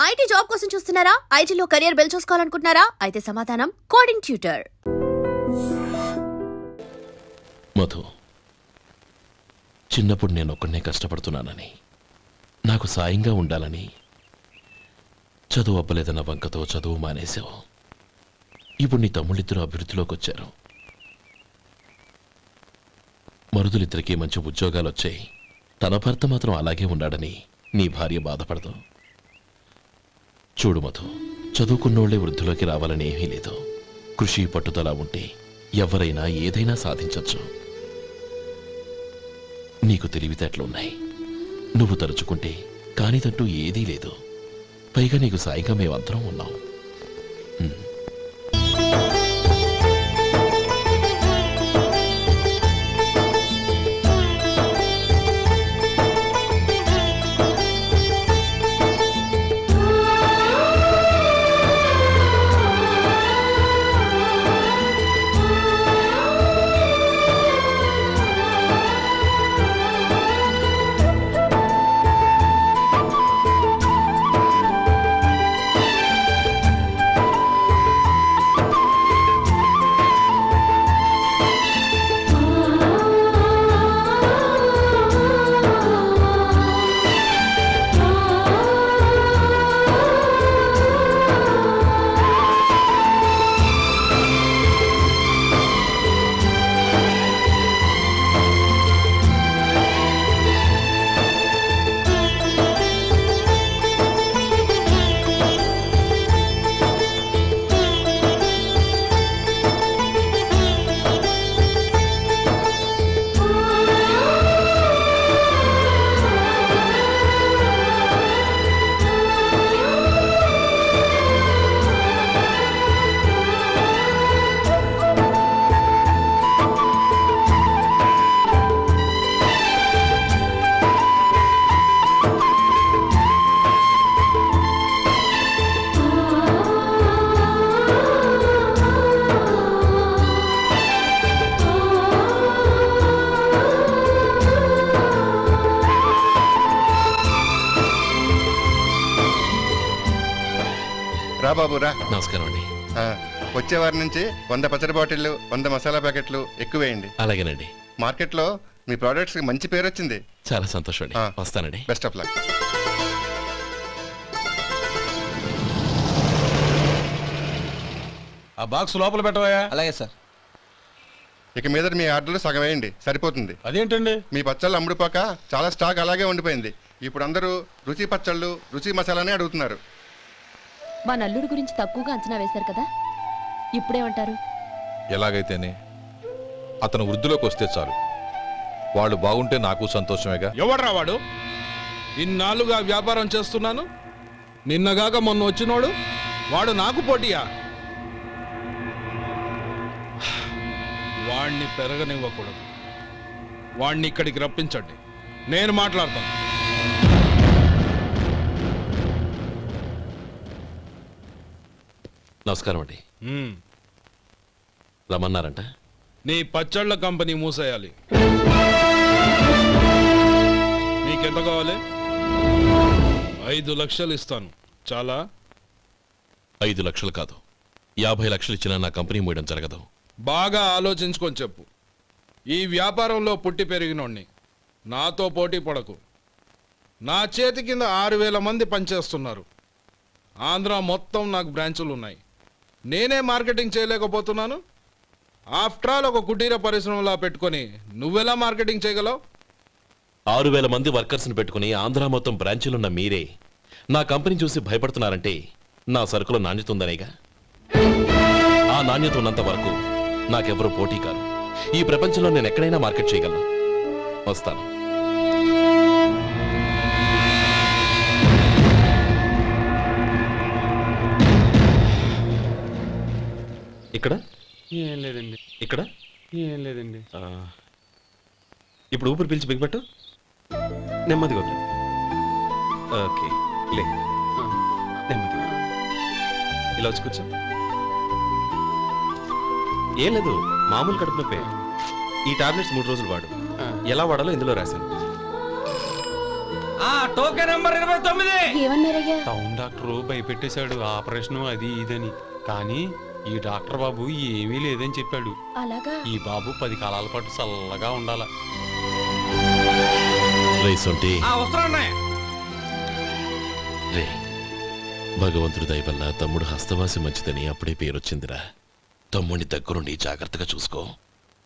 IT job కోసం చూస్తున్నారా? ఐటీలో కెరియర్ బిల్డ్ చేసుకోవాలనుకుంటున్నారా? అయితే సమాధానం కోడింగ్ ట్యూటర్. మధు, చిన్నప్పుడు నేను ఒక్కనే కష్టపడుతున్నానని, నాకు సాయంగా ఉండాలని చదువు అవ్వలేదన్న వంకతో చదువు మానేశావు. ఇప్పుడు నీ తమ్ముళ్ళిద్దరూ అభివృద్ధిలోకి వచ్చారు. మరుదులిద్దరికీ మంచి ఉద్యోగాలు వచ్చాయి. తన భర్త మాత్రం అలాగే ఉన్నాడని నీ భార్య బాధపడదు. చూడు మధు, చదువుకున్నోళ్లే వృద్ధిలోకి రావాలని ఏమీ లేదు. కృషి పట్టుదల ఉంటే ఎవరైనా ఏదైనా సాధించవచ్చు. నీకు తెలివితేటలున్నాయి. నువ్వు తలుచుకుంటే కానిదంటూ ఏదీ లేదు. పైగా నీకు సాయిగా మేమందరం ఉన్నాం. బాబురా, నమస్కారం అండి. వచ్చే వారి నుంచి 100 పచ్చడి బాటిళ్లు, 100 మసాలా ప్యాకెట్లు ఎక్కువేయండి. అలాగేనండి. మార్కెట్లో మీ ప్రోడక్ట్స్ కి మంచి పేరు వచ్చింది. చాలా సంతోషం అండి. వస్తానండి. Best of luck. ఆ బాక్స్ లోపల పెట్టవా? అలాగే సార్. ఇక మీద మీ ఆర్డర్లు సగం వేయండి, సరిపోతుంది. అదేంటండి? మీ పచ్చళ్ళు అమ్ముడుపోక చాలా స్టాక్ అలాగే ఉండిపోయింది. ఇప్పుడు అందరూ రుచి పచ్చళ్ళు, రుచి మసాలానే అడుగుతున్నారు. మా నల్లుడి గురించి తక్కువగా అంచనా వేశారు కదా, ఇప్పుడేమంటారు? ఎలాగైతేనే అతను వృద్ధిలోకి వస్తే చాలు. వాళ్ళు బాగుంటే నాకు సంతోషమేగా. ఎవడ్రా వాడు? ఇన్నాళ్ళుగా వ్యాపారం చేస్తున్నాను, నిన్నగాక మొన్న వచ్చినోడు వాడు నాకు పోటీయా? వాణ్ణి పెరగనివ్వకూడదు. వాణ్ణి ఇక్కడికి రప్పించండి, నేను మాట్లాడతాను. నమస్కారం అండి. రమ్మన్నారంట? నీ పచ్చళ్ళ కంపెనీ మూసేయాలి. నీకెంత కావాలి? 5 లక్షలు ఇస్తాను. చాలా? 5 లక్షలు కాదు, 50 లక్షలు ఇచ్చినా నా కంపెనీ మూయడం జరగదు. బాగా ఆలోచించుకొని చెప్పు. ఈ వ్యాపారంలో పుట్టి పెరిగినోడ్ని, నాతో పోటీ పడకు. నా చేతి కింద 6000 మంది పనిచేస్తున్నారు. ఆంధ్ర మొత్తం నాకు బ్రాంచులు ఉన్నాయి. నేనే మార్కెటింగ్ చేయలేకపోతున్నాను. ఆఫ్టర్ ఆల్ ఒక కుటీర పరిశ్రమలా పెట్టుకొని నువ్వెలా మార్కెటింగ్ చేయగలవు? 6000 మంది వర్కర్స్ని పెట్టుకుని ఆంధ్ర మొత్తం బ్రాంచీలున్న మీరే నా కంపెనీ చూసి భయపడుతున్నారంటే నా సరుకులో నాణ్యత ఉందనేగా. ఆ నాణ్యత ఉన్నంత వరకు నాకెవరూ పోటీ కాదు. ఈ ప్రపంచంలో నేను ఎక్కడైనా మార్కెట్ చేయగలను. వస్తాను. ఇక్కడ ఏం లేదండి. ఇక్కడ ఏం లేదండి. ఇప్పుడు ఊపిరి పీల్చి బిగ్బట్టు, నెమ్మదిగా వదిలే. ఓకే, లే, నెమ్మదిగా ఇలా వచ్చి కూర్చో. ఏం లేదు, మామూలు కడుపు నొప్పే. ఈ టాబ్లెట్స్ 3 రోజులు వాడు. ఎలా వాడాలో ఇందులో రాశాను. Token number 29. ఏమన్నారయ్యా? టౌన్ డాక్టర్ భయపెట్టేశాడు ఆపరేషన్ అది ఇదని. కానీ ఈ డాక్టర్ బాబు ఏమీ లేదని చెప్పాడు. అలాగా? ఈ బాబు 10 కాలాల పాటు చల్లగా ఉండాల. రే, భగవంతుడి దయ వల్ల తమ్ముడు హస్తవాసి మంచిదని అప్పుడే పేరొచ్చిందిరా. తమ్ముడిని దగ్గరుండి జాగ్రత్తగా చూసుకో.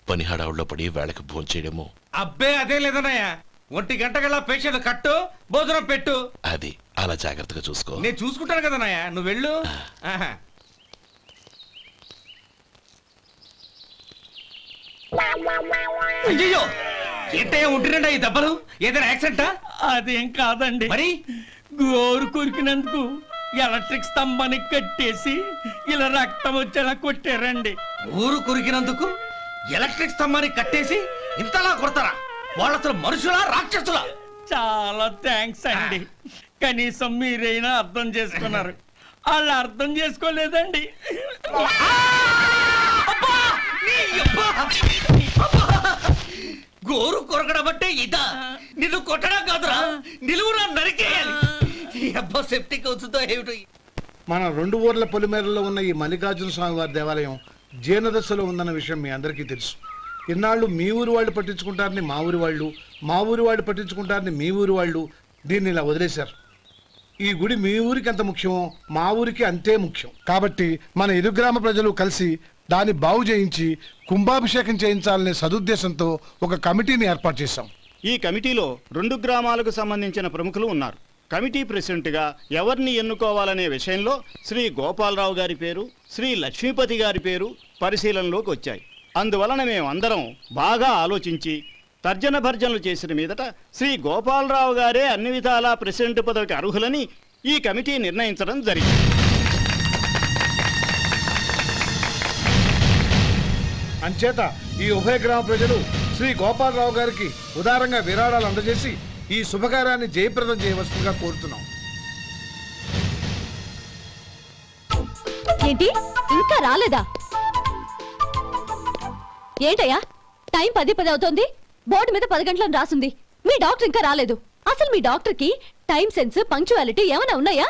పని హడావుల్లో పడి వేళకి భోంచేయడము. అబ్బే అదే లేదన్నయ్య. 1 గంటకల్లా పేషెంట్ కట్టు, భోజనం పెట్టు. అది అలా జాగ్రత్తగా చూసుకో. నేను చూసుకుంటాను కదన్నయ్య, నువ్వు వెళ్ళు. అయ్యో, ఏంటయ్యా ఉంటున్నాడా ఈ దెబ్బలు? ఏదైనా యాక్సిడెంటా? అదేం కాదండి, మరి గోరు కొరికినందుకు ఎలక్ట్రిక్ స్తంభానికి కట్టేసి ఇలా రక్తం వచ్చేలా కొట్టారండి. ఊరు కొరికినందుకు ఎలక్ట్రిక్ స్తంభానికి కట్టేసి ఇంతలా కొడతారా? వాళ్ళు అసలు మనుషులా రాక్షసులా? చాలా థ్యాంక్స్ అండి, కనీసం మీరైనా అర్థం చేసుకున్నారు. వాళ్ళు అర్థం చేసుకోలేదండి. గోరు కొరకడం అంటే ఇదా? నిన్ను కొట్టడం కాదురా, నిలువురా నరికేయాలి. అబ్బా సెప్టిక్ అవుతుందో ఏమిటో. మన 2 ఊర్ల పొలిమేరలో ఉన్న ఈ మల్లికార్జున స్వామి వారి దేవాలయం జీర్ణదశలో ఉందన్న విషయం మీ అందరికీ తెలుసు. ఇన్నాళ్ళు మీ ఊరు వాళ్ళు పట్టించుకుంటారని మా ఊరి వాళ్ళు, మా ఊరి వాళ్ళు పట్టించుకుంటారని మీ ఊరి వాళ్ళు దీన్ని ఇలా వదిలేశారు. ఈ గుడి మీ ఊరికి ఎంత ముఖ్యమో మా ఊరికి అంతే ముఖ్యం. కాబట్టి మన ఇరు గ్రామ ప్రజలు కలిసి దాన్ని బాగు చేయించి కుంభాభిషేకం చేయించాలనే సదుద్దేశంతో ఒక కమిటీని ఏర్పాటు చేశాం. ఈ కమిటీలో 2 గ్రామాలకు సంబంధించిన ప్రముఖులు ఉన్నారు. కమిటీ ప్రెసిడెంట్గా ఎవరిని ఎన్నుకోవాలనే విషయంలో శ్రీ గోపాలరావు గారి పేరు, శ్రీ లక్ష్మీపతి గారి పేరు పరిశీలనలోకి వచ్చాయి. అందువలన మేమందరం బాగా ఆలోచించి తర్జన భర్జనలు చేసిన మీదట శ్రీ గోపాలరావు గారే అన్ని విధాలా ప్రెసిడెంట్ పదవికి అర్హులని ఈ కమిటీ నిర్ణయించడం జరిగింది. అంచేత ఈ ఉభయ గ్రామ ప్రజలు శ్రీ గోపాలరావు గారికి ఉదారంగా విరాళాలు అందజేసి ఈ శుభకార్యాన్ని జయప్రదం చేయవలసిందిగా కోరుతున్నాం. ఏంటి ఇంకా రాలేదా? ఏంటయ్యా, టైం 10 అవుతోంది. బోర్డు మీద 10 గంటలను రాసుంది. మీ డాక్టర్ ఇంకా రాలేదు. అసలు మీ డాక్టర్ కి టైం సెన్స్, పంక్చువాలిటీ ఏమైనా ఉన్నాయా?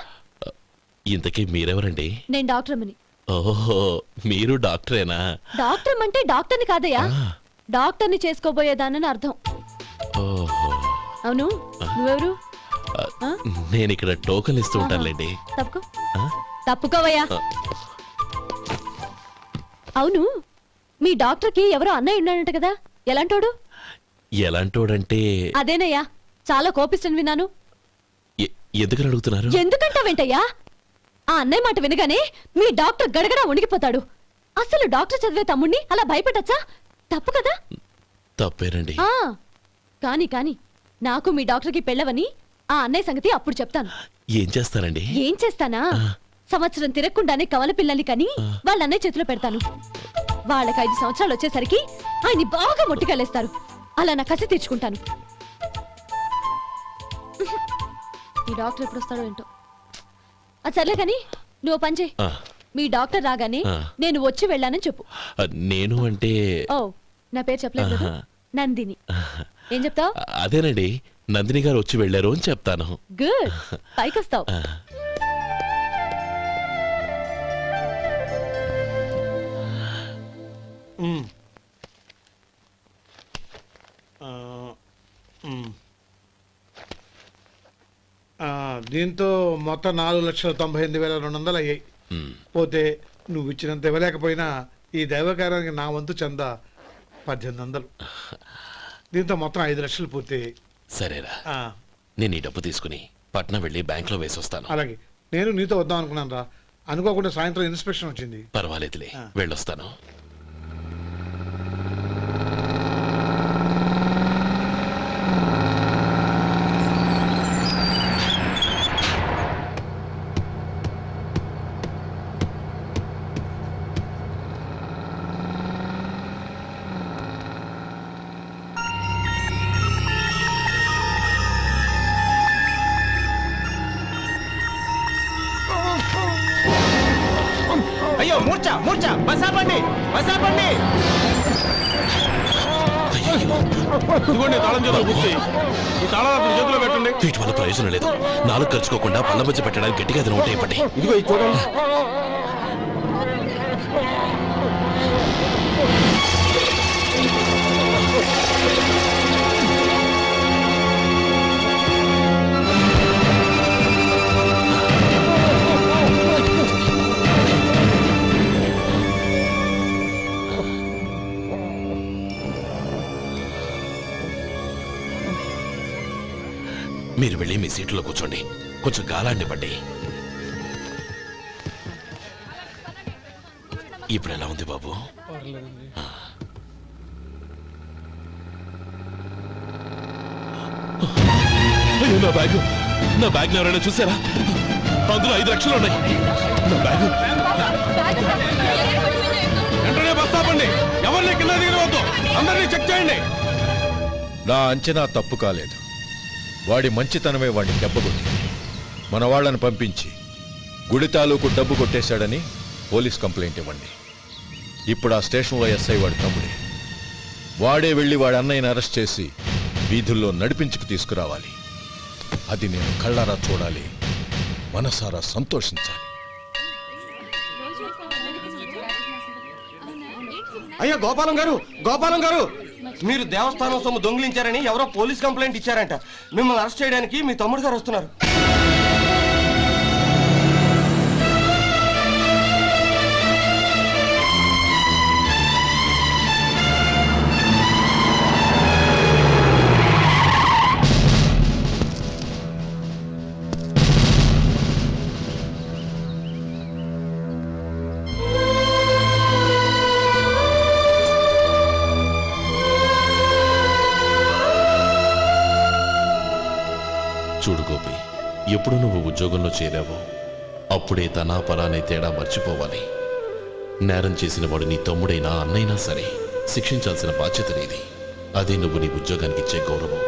ఇంతకీ మీరెవరండి? నేను డాక్టర్ అమ్మని. ఓహో, మీరు డాక్టరేనా? డాక్టర్ అంటే డాక్టర్ని కాదయ్యా, డాక్టర్ని చేసుకోబోయేదానని అర్థం. ఓహో, అవును, నువ్వెవరు? నేను ఇక్కడ టోకన్ ఇస్తూ ఉంటానులేండి. తప్పుకోవయ్యా. అవును, మీ డాక్టర్ కి ఎవరో అన్నయ్య ఉన్నాడంట కదా, ఎలాంటోడు? ఎలాంటోడంటే అదేనయ్యా, చాలా కోపిస్తని విన్నాను. ఎందుకని అడుగుతున్నారు? ఎందుకంటావేంటయ్యా? ఆ అన్నయ్య మాట వినగానే మీ డాక్టర్ గడగడా వణికిపోతాడు. అసలు డాక్టర్ చదివే తమ్ముణ్ణి అలా భయపెట్టచ్చా? తప్పు కదా? తప్పేనండి. కాని కాని నాకు మీ డాక్టర్కి పెళ్ళవని ఆ అన్నయ్య సంగతి అప్పుడు చెప్తాను. ఏం చేస్తారండి? ఏం చేస్తానా, సంవత్సరం తిరగకుండానే కవల పిల్లల్ని కని వాళ్ళ అన్నయ్య చేతిలో పెడతాను. వాళ్ళకి 5 సంవత్సరాలు వచ్చేసరికి ఆయన్ని బాగా మొట్టికెళ్ళేస్తారు. అలా నా కసి తీర్చుకుంటాను. ఈ డాక్టర్ ఎప్పుడు వస్తాడో ఏంటో. అది సర్లే కాని నువ్వు పని చేయి. మీ డాక్టర్ రాగానే నేను వచ్చి వెళ్ళానని చెప్పు. నేను అంటే ఓ, నా పేరు చెప్పలేదు కదా, నందిని. ఏం చెప్తావు? అదేనండి, నందిని గారు వచ్చి వెళ్ళారు అని చెప్తాను. గుడ్, పైకొస్తావు. దీంతో మొత్తం 4,98,200 అయ్యాయి. పోతే నువ్వు ఇచ్చినంత ఇవ్వలేకపోయినా ఈ దైవకార్యానికి నా వంతు చందా 1800. దీంతో మొత్తం 5 లక్షలు పూర్తయ్యాయి. సరేరా, నేను ఈ డబ్బు తీసుకుని పట్నం వెళ్ళి బ్యాంక్ లో వేసి వస్తాను. అలాగే, నేను నీతో వద్దాం అనుకున్నాను రా, అనుకోకుండా సాయంత్రం ఇన్స్పెక్షన్ వచ్చింది. పర్వాలేదులే, వెళ్ళొస్తాను. అయ్యో, మూర్ఛ మూర్ఛ, బసాపండి బసాపండి. ఇదిగోండి తాళం చేతులు గుర్తి ఈ తాళాలు అతని చేతిలో పెట్టండి. వీటి వల్ల ప్రయోజనం లేదు. నాలుగు ఖర్చుకోకుండా పళ్ళ మధ్య పెట్టడానికి గట్టిగా అది ఉంటే ఇవ్వండి. ఇదిగో ఇది చూడండి. మీరు వెళ్ళి మీ సీట్లో కూర్చోండి. కొంచెం గాలాన్ని పట్టి. ఇప్పుడు ఎలా ఉంది బాబు? నా బ్యాగ్ ఎవరైనా చూసారా? అందులో 5 లక్షలు ఉన్నాయి. నా బ్యాగ్ వెంటనే బస్ ఆపండి. ఎవరిని కింద దిగవద్దు. అందరినీ చెక్ చేయండి. నా అంచనా తప్పు కాలేదు. వాడి మంచితనమే వాడిని దెబ్బకొట్టింది. మన వాళ్ళని పంపించి గుడి తాలూకు డబ్బు కొట్టేశాడని పోలీస్ కంప్లైంట్ ఇవ్వండి. ఇప్పుడు ఆ స్టేషన్లో ఎస్ఐ వాడి తమ్ముడే. వాడే వెళ్ళి వాడి అన్నయ్యని అరెస్ట్ చేసి వీధుల్లో నడిపించుకు తీసుకురావాలి. అది నేను కళ్ళారా చూడాలి, మనసారా సంతోషించాలి. అయ్యా గోపాలం గారు, మీరు దేవస్థానం సొమ్ము దొంగిలించారని ఎవరో పోలీస్ కంప్లైంట్ ఇచ్చారంట. మిమ్మల్ని అరెస్ట్ చేయడానికి మీ తమ్ముడు గారు వస్తున్నారు. చూడు గోపి, ఎప్పుడు నువ్వు ఉద్యోగంలో చేరావో అప్పుడే తనా పరానే తేడా మర్చిపోవాలి. నేరం చేసిన వాడు నీ తమ్ముడైనా అన్నైనా సరే శిక్షించాల్సిన బాధ్యత నీది. అదే నువ్వు నీ ఉద్యోగానికి ఇచ్చే గౌరవం.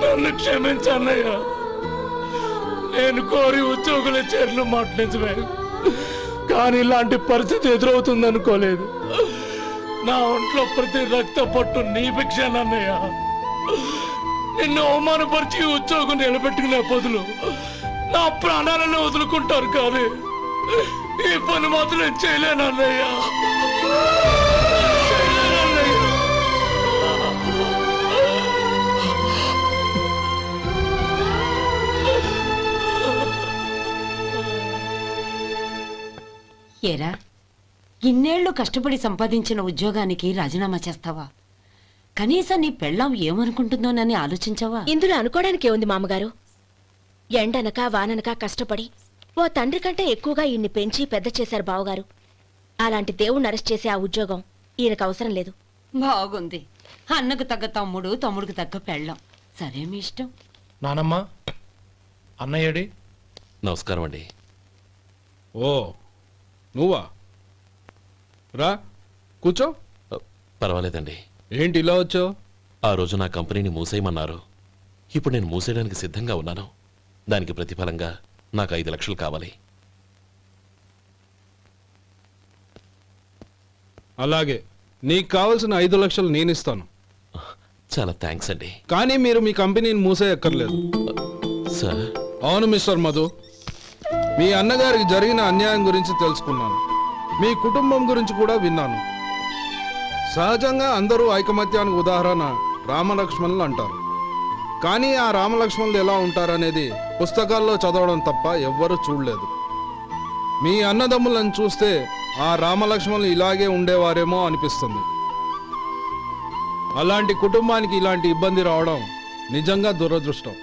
నన్ను క్షమించన్నయ్య. నేను కోరి ఉద్యోగుల చర్యలు మాట్లాడించమే, కానీ ఇలాంటి పరిస్థితి ఎదురవుతుంది అనుకోలేదు. నా ఒంట్లో ప్రతి రక్త పట్టు నీ భిక్షానన్నయ్య. నిన్ను అవమానపరిచి ఉద్యోగం నిలబెట్టుకునే బదులు నా ప్రాణాలను వదులుకుంటారు, కానీ ఈ పని మాత్రం చేయలేనన్నయ్య. ఏరా, ఇన్నేళ్లు కష్టపడి సంపాదించిన ఉద్యోగానికి రాజీనామా చేస్తావా? కనీసం నీ పెళ్ళాం ఏమనుకుంటుందోనని ఆలోచించావా? ఇందులో అనుకోవడానికి ఏముంది మామగారు? ఎండనక వాననక కష్టపడి ఓ తండ్రి కంటే ఎక్కువగా ఈయన్ని పెంచి పెద్ద చేశారు బావగారు. అలాంటి దేవుణ్ణి అరెస్ట్ చేసే ఆ ఉద్యోగం ఈయనకు అవసరం లేదు. బాగుంది. అన్నకు తగ్గ తమ్ముడు, తమ్ముడికి తగ్గ పెళ్ళాం. సరే, మీ ఇష్టం. నానమ్మ, అన్నయ్యడి. నమస్కారం అండి. ఓ నువ్వా? రా కూర్చో. పర్వాలేదండి. ఏంటి ఇలా వచ్చావు? ఆ రోజు నా కంపెనీని మూసేయమన్నారు. ఇప్పుడు నేను మూసేయడానికి సిద్ధంగా ఉన్నాను. దానికి ప్రతిఫలంగా నాకు 5 లక్షలు కావాలి. అలాగే, నీకు కావాల్సిన 5 లక్షలు నేను ఇస్తాను. చాలా థ్యాంక్స్ అండి. కానీ మీరు మీ కంపెనీని మూసేయక్కర్లేదు. సార్? అవును మిస్టర్ మధు, మీ అన్నగారికి జరిగిన అన్యాయం గురించి తెలుసుకున్నాను. మీ కుటుంబం గురించి కూడా విన్నాను. సహజంగా అందరూ ఐకమత్యానికి ఉదాహరణ రామలక్ష్మణులు అంటారు. కానీ ఆ రామలక్ష్మణులు ఎలా ఉంటారనేది పుస్తకాల్లో చదవడం తప్ప ఎవ్వరూ చూడలేదు. మీ అన్నదమ్ములను చూస్తే ఆ రామలక్ష్మణులు ఇలాగే ఉండేవారేమో అనిపిస్తుంది. అలాంటి కుటుంబానికి ఇలాంటి ఇబ్బంది రావడం నిజంగా దురదృష్టం.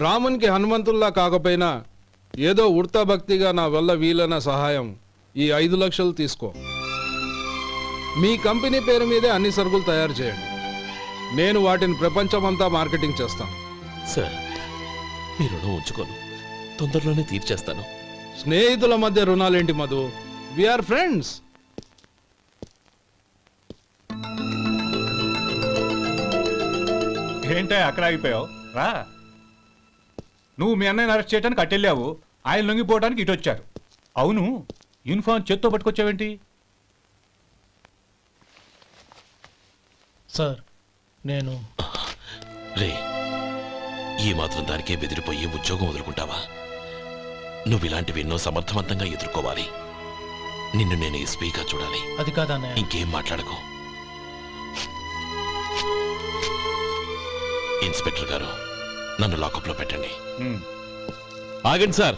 రామునికి హనుమంతుల్లా కాకపోయినా ఏదో ఉడతా భక్తిగా నా వల్ల వీలైన సహాయం ఈ 5 లక్షలు తీసుకో. మీ కంపెనీ పేరు మీదే అన్ని సరుకులు తయారు చేయండి. నేను వాటిని ప్రపంచమంతా మార్కెటింగ్ చేస్తాను. సార్, మీ రుణం ఉంచుకోను, తొందరలోనే తీర్చేస్తాను. స్నేహితుల మధ్య రుణాలేంటి మధు? We are friends. ఏంటే అక్కడ ఆగిపోయావు? రా. నువ్వు మీ అన్నయ్యని అరెస్ట్ చేయడానికి అట్టెళ్ళావు, ఆయన లొంగిపోవడానికి ఇటు వచ్చారు. అవును, యూనిఫామ్ చేత్తో పట్టుకొచ్చావేంటి? సార్, నేను రే, ఈ మాత్రం దానికే బెదిరిపోయి ఉద్యోగం వదులుకుంటావా? నువ్వు ఇలాంటివి ఎన్నో సమర్థవంతంగా ఎదుర్కోవాలి. నిన్ను నేను ఎస్పీగా చూడాలి. అది కాదన్నయ్య. ఇంకేం మాట్లాడకు. ఇన్స్పెక్టర్ గారు, నన్ను లాకప్లో పెట్టండి. ఆగండి సార్,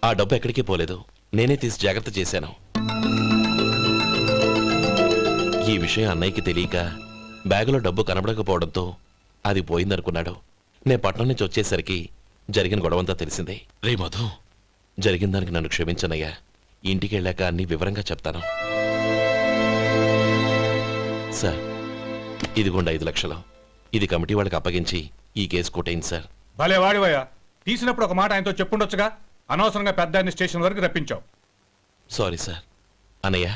ఆ డబ్బు ఎక్కడికి పోలేదు, నేనే తీసి జాగ్రత్త చేశాను. ఈ విషయం అన్నయ్యకి తెలియక బ్యాగులో డబ్బు కనబడకపోవడంతో అది పోయిందనుకున్నాడు. నేను పట్నం నుంచి వచ్చేసరికి జరిగిన గొడవంతా తెలిసిందే. రే మధు, జరిగిన దానికి నన్ను క్షమించనయ్యా. ఇంటికి వెళ్ళాక అన్ని వివరంగా చెప్తాను. సార్, ఇదిగోండి 5 లక్షలు. ఇది కమిటీ వాళ్ళకి అప్పగించి ఈ కేసు కొట్టేయండి సార్. భలే వాడివయ్యా, తీసినప్పుడు ఒక మాట ఆయనతో చెప్పుండొచ్చుగా. అనవసరంగా పెద్ద ఆయన స్టేషన్ వరకు రప్పించావు. Sorry sir. అన్నయ్య,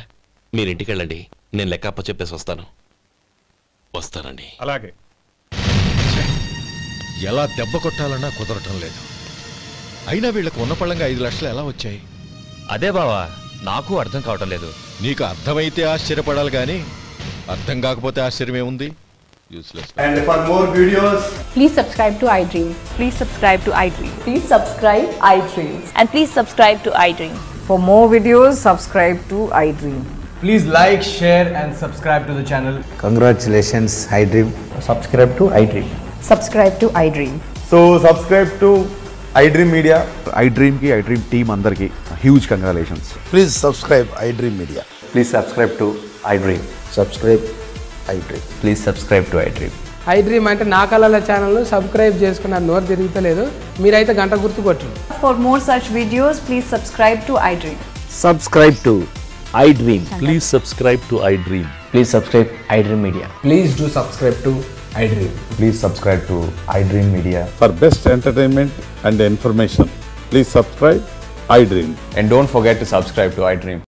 మీరు ఇంటికి వెళ్ళండి, నేను లెక్క అప్ప చెప్పేసి వస్తాను. వస్తానండి. అలాగే. ఎలా దెబ్బ కొట్టాలన్నా కుదరటం లేదు. అయినా వీళ్ళకు ఉన్న పళ్ళంగా 5 లక్షలు ఎలా వచ్చాయి? అదే బావా, నాకు అర్థం కావటం లేదు. నీకు అర్థమైతే ఆశ్చర్యపడాలి కానీ అర్థం కాకపోతే ఆశ్చర్యమేముంది? Useless. And for more videos, please subscribe to iDream. Please subscribe to iDream. Please subscribe iDream. And please subscribe to iDream. For more videos, subscribe to iDream. please like, share and subscribe to the channel. Congratulations, iDream. Subscribe to iDream. Subscribe to iDream. So subscribe to iDream Media. iDream ki iDream team andarki huge congratulations. Please subscribe iDream Media. Please subscribe to iDream. Subscribe iDream. Please subscribe to iDream. iDream అంటే నా కళల channel subscribe చేసుకున్న నోరు తిరుగుతలేదు, మీరైతే గంట గుర్తు కొట్టండి. For more such videos, please subscribe to iDream. Subscribe to iDream. Please subscribe to iDream. Please subscribe iDream Media. Please do subscribe to iDream. Please subscribe to iDream Media. For best entertainment and information, please subscribe iDream. And don't forget to subscribe to iDream.